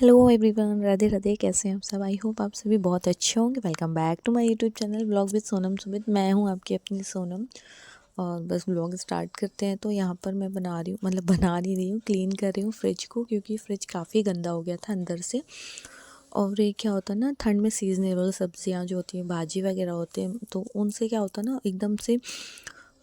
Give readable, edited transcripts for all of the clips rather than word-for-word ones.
Hello everyone, Radhe Radhe. कैसे हैं आप सब? आई होप आप सभी बहुत अच्छे होंगे। Welcome back to my YouTube channel vlog with Sonam Sumit. मैं हूं आपकी अपनी सोनम और बस व्लॉग स्टार्ट करते हैं। तो यहाँ पर मैं बना रही हूँ, मतलब बना नहीं रही हूँ, क्लीन कर रही हूँ फ्रिज को, क्योंकि फ्रिज काफ़ी गंदा हो गया था अंदर से। और ये क्या होता है ना, ठंड में सीजनेबल सब्जियाँ जो होती हैं, भाजी वगैरह होते हैं, तो उनसे क्या होता है ना, एकदम से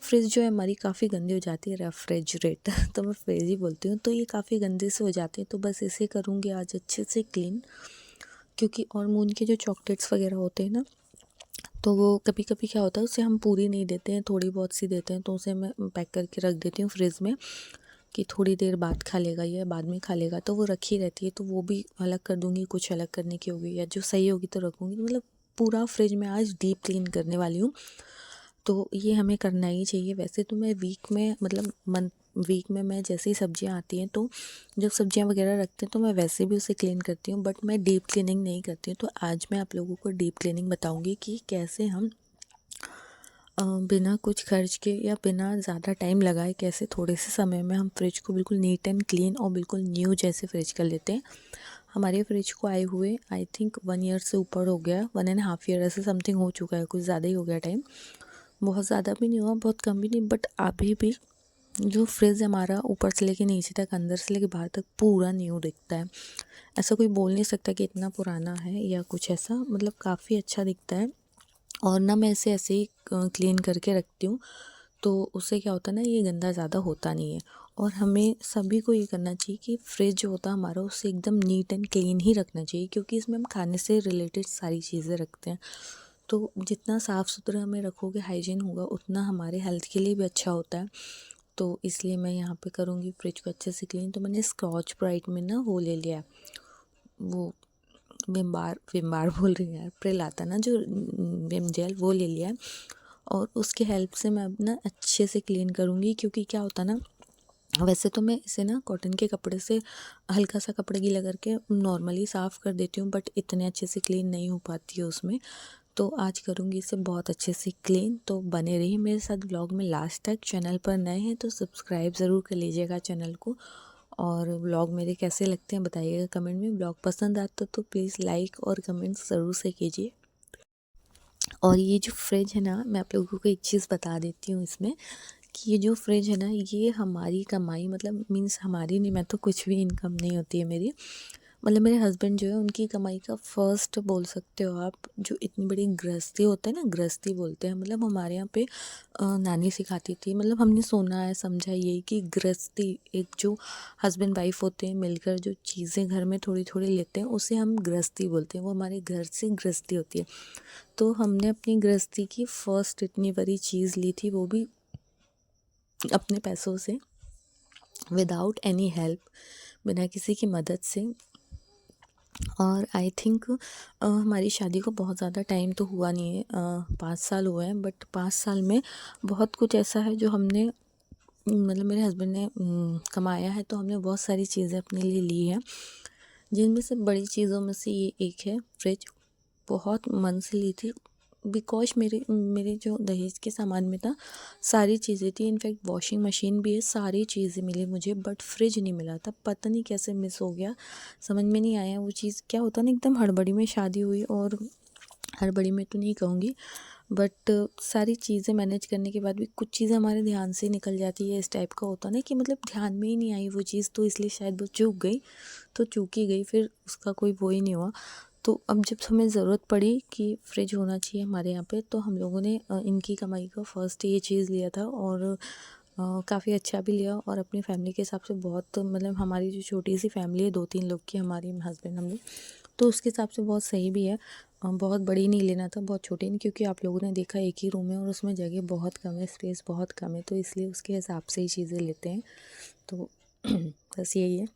फ्रिज जो है हमारी काफ़ी गंदी हो जाती है। रेफ्रिजरेटर तो मैं फ्रिज ही बोलती हूँ। तो ये काफ़ी गंदे से हो जाते हैं, तो बस इसे करूँगी आज अच्छे से क्लीन। क्योंकि और मून के जो चॉकलेट्स वगैरह होते हैं ना, तो वो कभी कभी क्या होता है, उसे हम पूरी नहीं देते हैं, थोड़ी बहुत सी देते हैं, तो उसे मैं पैक करके रख देती हूँ फ्रिज में कि थोड़ी देर बाद खा लेगा या बाद में खा लेगा, तो वो रखी रहती है। तो वो भी अलग कर दूँगी, कुछ अलग करने की होगी या जो सही होगी तो रखूँगी। तो मतलब पूरा फ्रिज में आज डीप क्लीन करने वाली हूँ। तो ये हमें करना ही चाहिए। वैसे तो मैं वीक में, मतलब मंथ वीक में मैं जैसे ही सब्जियां आती हैं, तो जब सब्जियां वगैरह रखते हैं तो मैं वैसे भी उसे क्लीन करती हूँ, बट मैं डीप क्लीनिंग नहीं करती हूँ। तो आज मैं आप लोगों को डीप क्लीनिंग बताऊँगी कि कैसे हम बिना कुछ खर्च के या बिना ज़्यादा टाइम लगाए कैसे थोड़े से समय में हम फ्रिज को बिल्कुल नीट एंड क्लीन और बिल्कुल न्यू जैसे फ्रिज कर लेते हैं। हमारे फ्रिज को आए हुए आई थिंक 1 ईयर से ऊपर हो गया, 1.5 ईयर ऐसे समथिंग हो चुका है, कुछ ज़्यादा ही हो गया टाइम। बहुत ज़्यादा भी नहीं हुआ, बहुत कम भी नहीं, बट अभी भी जो फ्रिज हमारा ऊपर से लेके नीचे तक, अंदर से लेके बाहर तक पूरा न्यू दिखता है। ऐसा कोई बोल नहीं सकता कि इतना पुराना है या कुछ ऐसा, मतलब काफ़ी अच्छा दिखता है। और ना मैं इसे ऐसे ही क्लीन करके रखती हूँ, तो उससे क्या होता है ना, ये गंदा ज़्यादा होता नहीं है। और हमें सभी को ये करना चाहिए कि फ्रिज जो होता है हमारा, उसे एकदम नीट एंड क्लीन ही रखना चाहिए, क्योंकि इसमें हम खाने से रिलेटेड सारी चीज़ें रखते हैं। तो जितना साफ़ सुथरा हमें रखोगे, हाइजीन होगा, उतना हमारे हेल्थ के लिए भी अच्छा होता है। तो इसलिए मैं यहाँ पे करूँगी फ्रिज को अच्छे से क्लीन। तो मैंने स्कॉच ब्राइट में ना वो ले लिया है, वो विम बार बोल रही हूँ यार, प्रिल आता ना जो विम जेल, वो ले लिया है। और उसके हेल्प से मैं अब ना अच्छे से क्लीन करूँगी। क्योंकि क्या होता ना, वैसे तो मैं इसे ना कॉटन के कपड़े से हल्का सा कपड़ा गीला करके नॉर्मली साफ़ कर देती हूँ, बट इतने अच्छे से क्लीन नहीं हो पाती है उसमें। तो आज करूँगी इसे बहुत अच्छे से क्लीन। तो बने रहिए मेरे साथ ब्लॉग में लास्ट तक। चैनल पर नए हैं तो सब्सक्राइब ज़रूर कर लीजिएगा चैनल को। और व्लॉग मेरे कैसे लगते हैं बताइएगा कमेंट में। ब्लॉग पसंद आता तो प्लीज़ लाइक और कमेंट ज़रूर से कीजिए। और ये जो फ्रिज है ना, मैं आप लोगों को एक चीज़ बता देती हूँ इसमें, कि ये जो फ्रिज है ना, ये हमारी कमाई, मतलब मीन्स हमारी नहीं, मैं तो कुछ भी इनकम नहीं होती है मेरी, मतलब मेरे हस्बैंड जो है उनकी कमाई का फर्स्ट बोल सकते हो आप। जो इतनी बड़ी गृहस्थी होता है ना, गृहस्थी बोलते हैं, मतलब हमारे यहाँ पे नानी सिखाती थी, मतलब हमने सुना है, समझा है यही कि गृहस्थी, एक जो हस्बैंड वाइफ होते हैं मिलकर जो चीज़ें घर में थोड़ी थोड़ी लेते हैं, उसे हम गृहस्थी बोलते हैं। वो हमारे घर से गृहस्थी होती है। तो हमने अपनी गृहस्थी की फर्स्ट इतनी बड़ी चीज़ ली थी, वो भी अपने पैसों से, विदाउट एनी हेल्प, बिना किसी की मदद से। और आई थिंक हमारी शादी को बहुत ज़्यादा टाइम तो हुआ नहीं है, 5 साल हुए हैं, बट 5 साल में बहुत कुछ ऐसा है जो हमने, मतलब मेरे हस्बैंड ने कमाया है, तो हमने बहुत सारी चीज़ें अपने लिए ली हैं, जिनमें से बड़ी चीज़ों में से ये एक है फ्रिज। बहुत मन से ली थी, बिकॉज मेरे मेरे जो दहेज के सामान में था, सारी चीज़ें थी, इनफैक्ट वॉशिंग मशीन भी है, सारी चीज़ें मिली मुझे, बट फ्रिज नहीं मिला था। पता नहीं कैसे मिस हो गया, समझ में नहीं आया। वो चीज़ क्या होता ना, एकदम हड़बड़ी में शादी हुई, और हड़बड़ी में तो नहीं कहूँगी, बट सारी चीज़ें मैनेज करने के बाद भी कुछ चीज़ें हमारे ध्यान से निकल जाती है। इस टाइप का होता ना कि मतलब ध्यान में ही नहीं आई वो चीज़, तो इसलिए शायद वो चूक गई, तो चूक ही गई, फिर उसका कोई वो ही नहीं हुआ। तो अब जब हमें ज़रूरत पड़ी कि फ्रिज होना चाहिए हमारे यहाँ पे, तो हम लोगों ने इनकी कमाई का फर्स्ट ये चीज़ लिया था। और काफ़ी अच्छा भी लिया, और अपनी फैमिली के हिसाब से बहुत, मतलब हमारी जो छोटी सी फैमिली है, 2-3 लोग की, हमारी हस्बैंड हम लोग, तो उसके हिसाब से बहुत सही भी है। बहुत बड़ी नहीं लेना था, बहुत छोटी नहीं, क्योंकि आप लोगों ने देखा एक ही रूम है और उसमें जगह बहुत कम है, स्पेस बहुत कम है, तो इसलिए उसके हिसाब से ही चीज़ें लेते हैं। तो बस यही है।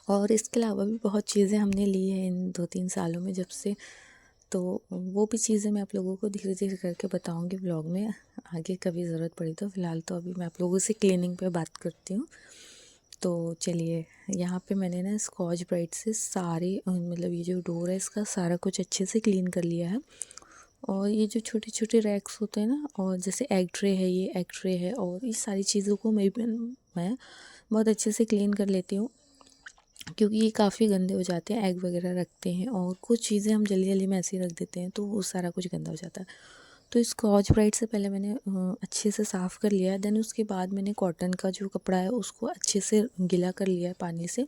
और इसके अलावा भी बहुत चीज़ें हमने ली हैं इन 2-3 सालों में जब से, तो वो भी चीज़ें मैं आप लोगों को धीरे धीरे करके बताऊंगी व्लॉग में, आगे कभी ज़रूरत पड़ी तो। फ़िलहाल तो अभी मैं आप लोगों से क्लीनिंग पे बात करती हूँ। तो चलिए, यहाँ पे मैंने ना स्कॉच ब्राइट से सारे मतलब ये जो डोर है इसका सारा कुछ अच्छे से क्लीन कर लिया है। और ये जो छोटे छोटे रैक्स होते हैं ना, और जैसे एग ट्रे है, ये एग ट्रे है, और ये सारी चीज़ों को मैं बहुत अच्छे से क्लीन कर लेती हूँ। क्योंकि ये काफ़ी गंदे हो जाते हैं, एग वगैरह रखते हैं और कुछ चीज़ें हम जल्दी जल्दी में ऐसे ही रख देते हैं, तो वो सारा कुछ गंदा हो जाता है। तो स्कॉच ब्राइट से पहले मैंने अच्छे से साफ़ कर लिया है। देन उसके बाद मैंने कॉटन का जो कपड़ा है उसको अच्छे से गीला कर लिया है पानी से,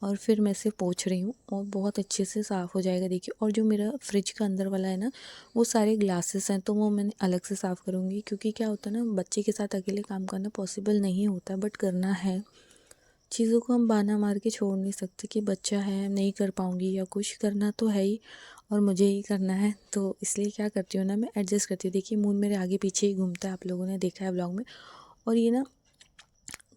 और फिर मैं इसे पोंछ रही हूँ और बहुत अच्छे से साफ़ हो जाएगा, देखिए। और जो मेरा फ्रिज का अंदर वाला है ना, वो सारे ग्लासेस हैं, तो वो मैंने अलग से साफ़ करूँगी, क्योंकि क्या होता है ना, बच्चे के साथ अकेले काम करना पॉसिबल नहीं होता, बट करना है। चीज़ों को हम बहाना मार के छोड़ नहीं सकते कि बच्चा है, नहीं कर पाऊँगी, या कुछ करना तो है ही और मुझे ही करना है, तो इसलिए क्या करती हूँ ना, मैं एडजस्ट करती हूँ। देखिए मून मेरे आगे पीछे ही घूमता है, आप लोगों ने देखा है व्लॉग में। और ये ना,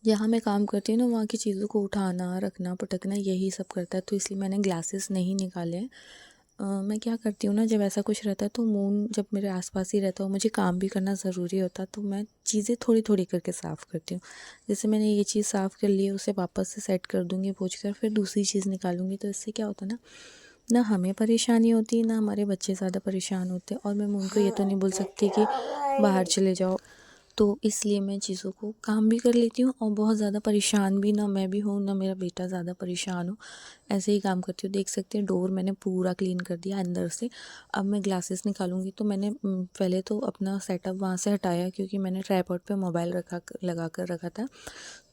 जहाँ मैं काम करती हूँ ना, वहाँ की चीज़ों को उठाना, रखना, पटकना, यही सब करता है, तो इसलिए मैंने ग्लासेस नहीं निकाले हैं। मैं क्या करती हूँ ना, जब ऐसा कुछ रहता है तो मून जब मेरे आसपास ही रहता है और मुझे काम भी करना ज़रूरी होता है, तो मैं चीज़ें थोड़ी थोड़ी करके साफ़ करती हूँ। जैसे मैंने ये चीज़ साफ़ कर ली है, उसे वापस से सेट कर दूँगी पोंछ कर, फिर दूसरी चीज़ निकालूँगी, तो इससे क्या होता है ना, ना हमें परेशानी होती है, ना हमारे बच्चे ज़्यादा परेशान होते हैं, और मैं मून को ये तो नहीं बोल सकती कि बाहर चले जाओ। तो इसलिए मैं चीज़ों को काम भी कर लेती हूँ और बहुत ज़्यादा परेशान भी ना मैं भी हूँ, ना मेरा बेटा ज़्यादा परेशान हो, ऐसे ही काम करती हूँ। देख सकते हैं डोर मैंने पूरा क्लीन कर दिया अंदर से। अब मैं ग्लासेस निकालूंगी, तो मैंने पहले तो अपना सेटअप वहाँ से हटाया, क्योंकि मैंने ट्राइपॉड पे मोबाइल लगा कर रखा था।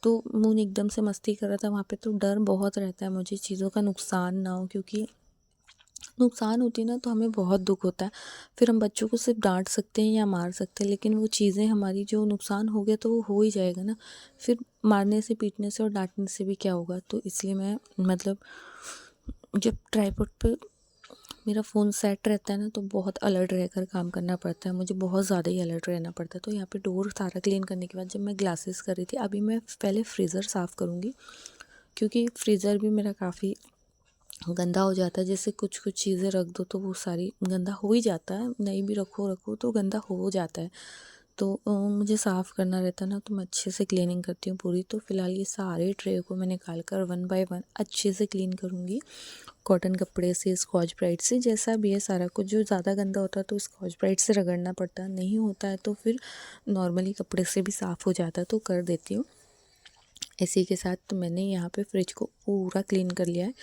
तो मुन एकदम से मस्ती कर रहा था वहाँ पे, तो डर बहुत रहता है मुझे चीज़ों का नुकसान ना हो, क्योंकि नुकसान होती है ना तो हमें बहुत दुख होता है। फिर हम बच्चों को सिर्फ डांट सकते हैं या मार सकते हैं, लेकिन वो चीज़ें हमारी, जो नुकसान हो गया तो वो हो ही जाएगा ना। फिर मारने से, पीटने से और डांटने से भी क्या होगा। तो इसलिए मैं, मतलब जब ट्राइपॉड पे मेरा फ़ोन सेट रहता है ना, तो बहुत अलर्ट रहकर काम करना पड़ता है, मुझे बहुत ज़्यादा ही अलर्ट रहना पड़ता है। तो यहाँ पे डोर सारा क्लीन करने के बाद जब मैं ग्लासेस कर रही थी, अभी मैं पहले फ्रीज़र साफ़ करूँगी, क्योंकि फ्रीज़र भी मेरा काफ़ी गंदा हो जाता है। जैसे कुछ कुछ चीज़ें रख दो तो वो सारी गंदा हो ही जाता है, नहीं भी रखो तो गंदा हो जाता है। तो मुझे साफ़ करना रहता है ना, तो मैं अच्छे से क्लीनिंग करती हूँ पूरी। तो फिलहाल ये सारे ट्रे को मैं निकाल कर 1 बाय 1 अच्छे से क्लीन करूँगी, कॉटन कपड़े से, स्कॉच ब्राइट से, जैसा भी है सारा कुछ। जो ज़्यादा गंदा होता है तो स्कॉच ब्राइट से रगड़ना पड़ता है, नहीं होता है तो फिर नॉर्मली कपड़े से भी साफ़ हो जाता है, तो कर देती हूँ। इसी के साथ तो मैंने यहाँ पे फ्रिज को पूरा क्लीन कर लिया है।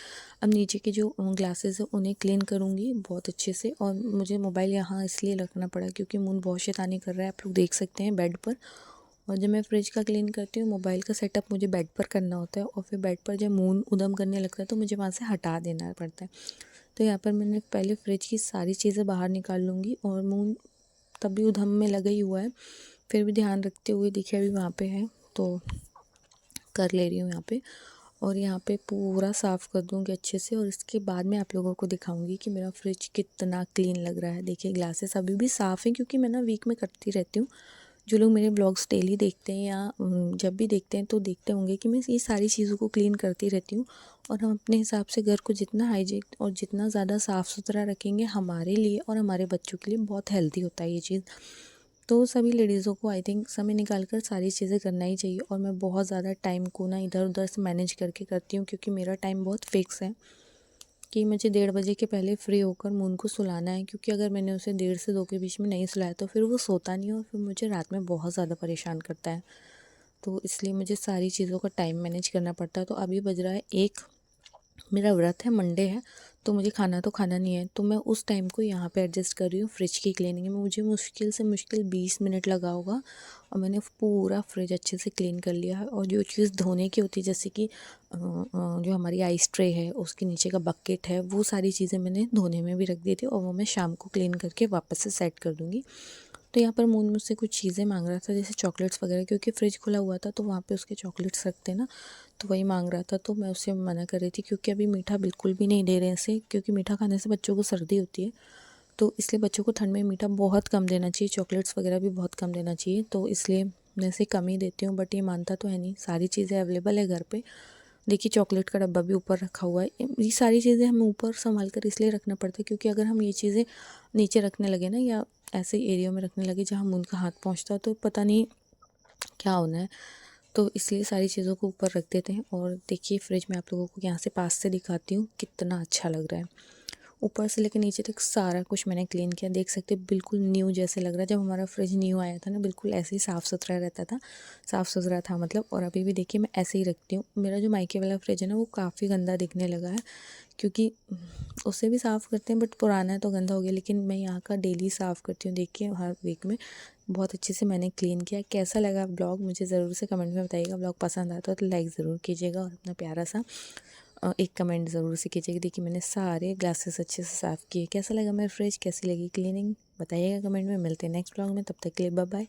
अब नीचे के जो ग्लासेस है उन्हें क्लीन करूँगी बहुत अच्छे से। और मुझे मोबाइल यहाँ इसलिए रखना पड़ा क्योंकि मून बहुत शैतानी कर रहा है, आप लोग देख सकते हैं बेड पर। और जब मैं फ्रिज का क्लीन करती हूँ, मोबाइल का सेटअप मुझे बेड पर करना होता है, और फिर बेड पर जब मून उधम करने लगता है तो मुझे वहाँ से हटा देना पड़ता है। तो यहाँ पर मैंने पहले फ्रिज की सारी चीज़ें बाहर निकाल लूँगी, और मून तब भी उधम में लगा ही हुआ है, फिर भी ध्यान रखते हुए देखिए अभी वहाँ पे है, तो कर ले रही हूँ यहाँ पे। और यहाँ पे पूरा साफ़ कर दूँगी अच्छे से, और इसके बाद मैं आप लोगों को दिखाऊंगी कि मेरा फ्रिज कितना क्लीन लग रहा है। देखिए ग्लासेस अभी भी साफ़ हैं, क्योंकि मैं ना वीक में करती रहती हूँ। जो लोग मेरे ब्लॉग्स डेली देखते हैं या जब भी देखते हैं तो देखते होंगे कि मैं ये सारी चीज़ों को क्लीन करती रहती हूँ। और हम अपने हिसाब से घर को जितना हाइजीन और जितना ज़्यादा साफ़ सुथरा रखेंगे, हमारे लिए और हमारे बच्चों के लिए बहुत हेल्दी होता है ये चीज़। तो सभी लेडीज़ों को आई थिंक समय निकाल कर सारी चीज़ें करना ही चाहिए। और मैं बहुत ज़्यादा टाइम को ना इधर उधर से मैनेज करके करती हूँ, क्योंकि मेरा टाइम बहुत फिक्स है कि मुझे 1:30 बजे के पहले फ्री होकर मून को सुलाना है। क्योंकि अगर मैंने उसे 1:30 से 2 के बीच में नहीं सुलाया तो फिर वो सोता नहीं है, और फिर मुझे रात में बहुत ज़्यादा परेशान करता है। तो इसलिए मुझे सारी चीज़ों का टाइम मैनेज करना पड़ता है। तो अभी बज रहा है 1, मेरा व्रत है, मंडे है, तो मुझे खाना तो खाना नहीं है, तो मैं उस टाइम को यहाँ पे एडजस्ट कर रही हूँ फ्रिज की क्लीनिंग में। मुझे मुश्किल से मुश्किल 20 मिनट लगा होगा, और मैंने पूरा फ्रिज अच्छे से क्लीन कर लिया है। और जो चीज़ धोने की होती है, जैसे कि जो हमारी आइस ट्रे है, उसके नीचे का बकेट है, वो सारी चीज़ें मैंने धोने में भी रख दी थी, और वो मैं शाम को क्लीन करके वापस से सेट कर दूँगी। तो यहाँ पर मून मुझसे कुछ चीज़ें मांग रहा था, जैसे चॉकलेट्स वगैरह, क्योंकि फ्रिज खुला हुआ था तो वहाँ पे उसके चॉकलेट्स रखते ना, तो वही मांग रहा था। तो मैं उससे मना कर रही थी, क्योंकि अभी मीठा बिल्कुल भी नहीं दे रहे हैं इसे, क्योंकि मीठा खाने से बच्चों को सर्दी होती है। तो इसलिए बच्चों को ठंड में मीठा बहुत कम देना चाहिए, चॉकलेट्स वगैरह भी बहुत कम देना चाहिए। तो इसलिए मैं इसे कम ही देती हूँ, बट ये मानता तो है नहीं। सारी चीज़ें अवेलेबल है घर पे। देखिए चॉकलेट का डब्बा भी ऊपर रखा हुआ है। ये सारी चीज़ें हमें ऊपर संभाल कर इसलिए रखना पड़ता है, क्योंकि अगर हम ये चीज़ें नीचे रखने लगे ना, या ऐसे एरिया में रखने लगे जहाँ उनका हाथ पहुँचता है, तो पता नहीं क्या होना है। तो इसलिए सारी चीज़ों को ऊपर रख देते हैं। और देखिए फ्रिज में आप लोगों को यहाँ से पास से दिखाती हूँ, कितना अच्छा लग रहा है। ऊपर से लेकर नीचे तक सारा कुछ मैंने क्लीन किया। देख सकते हैं बिल्कुल न्यू जैसे लग रहा है। जब हमारा फ्रिज न्यू आया था ना, बिल्कुल ऐसे ही साफ़ सुथरा रहता था, साफ़ सुथरा था मतलब। और अभी भी देखिए मैं ऐसे ही रखती हूँ। मेरा जो मायके वाला फ्रिज है ना, वो काफ़ी गंदा दिखने लगा है, क्योंकि उससे भी साफ़ करते हैं, बट पुराना है तो गंदा हो गया। लेकिन मैं यहाँ का डेली साफ़ करती हूँ, देखिए हर वीक में बहुत अच्छे से मैंने क्लीन किया। कैसा लगा ब्लॉग मुझे ज़रूर से कमेंट में बताइएगा। ब्लॉग पसंद आता है तो लाइक ज़रूर कीजिएगा, और अपना प्यारा सा एक कमेंट ज़रूर से कीजिएगा। देखिए मैंने सारे ग्लासेस अच्छे से साफ़ किए। कैसा लगा मेरा फ्रिज, कैसी लगी क्लीनिंग, बताइएगा कमेंट में। मिलते हैं नेक्स्ट ब्लॉग में, तब तक के लिए बाय बाय।